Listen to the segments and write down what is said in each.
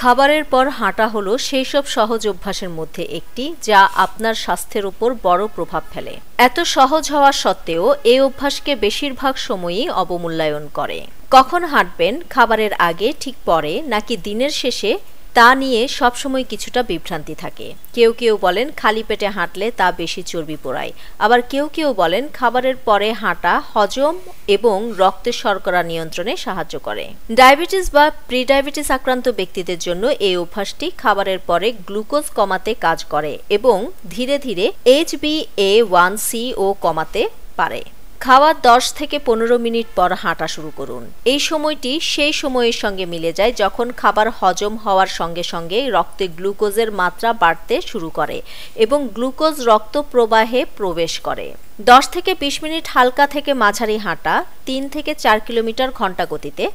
খাবারের পর হাঁটা হলো সেই সব সহজ অভ্যাসের মধ্যে একটি যা আপনার স্বাস্থ্যের উপর বড় প্রভাব ফেলে। এত সহজ হওয়া সত্ত্বেও এই অভ্যাসকে বেশিরভাগ সময়ই অবমূল্যায়ন করে। কখন হাঁটবেন, খাবারের আগে, ঠিক পরে নাকি দিনের শেষে, তা নিয়ে সবসময় কিছুটা বিভ্রান্তি থাকে। কেউ কেউ বলেন খালি পেটে হাঁটলে তা বেশি চর্বি পোড়ায়, আবার কেউ কেউ বলেন খাবারের পরে হাঁটা হজম এবং রক্তের শর্করা নিয়ন্ত্রণে সাহায্য করে। ডায়াবেটিস বা প্রিডায়াবেটিস আক্রান্ত ব্যক্তিদের জন্য এই অভ্যাসটি খাবারের পরে গ্লুকোজ কমাতে কাজ করে এবং ধীরে ধীরে HbA1c ও কমাতে পারে। খাওয়ার 10 থেকে 15 মিনিট পর হাঁটা শুরু করুন। এই সময়টি সেই সময়ের সঙ্গে মিলে যায় যখন খাবার হজম হওয়ার সঙ্গে সঙ্গে রক্তে গ্লুকোজের মাত্রা বাড়তে শুরু করে এবং গ্লুকোজ রক্ত প্রবাহে প্রবেশ করে। 10 থেকে 20 মিনিট হালকা থেকে মাঝারি হাঁটা 3 থেকে 4 কিলোমিটার ঘন্টা গতিতে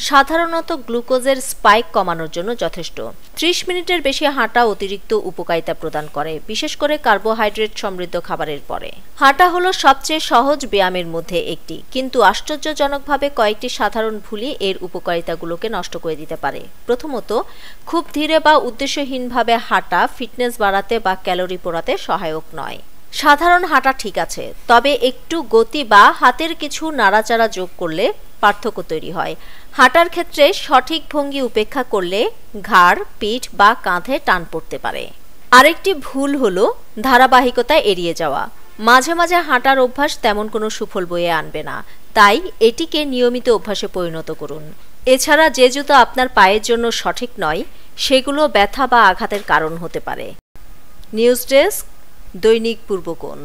সাধারণত গ্লুকোজের স্পাইক কমানোর জন্য যথেষ্ট। 30 মিনিটের বেশি হাঁটা অতিরিক্ত উপকারিতা প্রদান করে, বিশেষ করে কার্বোহাইড্রেট সমৃদ্ধ খাবারের পরে। হাঁটা হলো সবচেয়ে সহজ ব্যায়ামের মধ্যে একটি, কিন্তু আশ্চর্যজনকভাবে কয়েকটি সাধারণ ভুলই এর উপকারিতাগুলোকে নষ্ট করে দিতে পারে। প্রথমত, খুব ধীরে বা উদ্দেশ্যহীনভাবে হাঁটা ফিটনেস বাড়াতে বা ক্যালোরি পোড়াতে সহায়ক নয়। সাধারণ হাঁটা ঠিক আছে, তবে একটু গতি বা হাতের কিছু নাড়াচাড়া যোগ করলে পার্থক্য তৈরি হয়। হাঁটার ক্ষেত্রে সঠিক ভঙ্গি উপেক্ষা করলে ঘাড়, পিঠ বা কাঁধে টান পড়তে পারে। আরেকটি ভুল হলো ধারাবাহিকতা এড়িয়ে যাওয়া। মাঝে মাঝে হাঁটার অভ্যাস তেমন কোনো সুফল বয়ে আনবে না, তাই এটিকে নিয়মিত অভ্যাসে পরিণত করুন। এছাড়া যে জুতো আপনার পায়ের জন্য সঠিক নয়, সেগুলো ব্যথা বা আঘাতের কারণ হতে পারে। নিউজ ডেস্ক, দৈনিক পূর্বকোণ।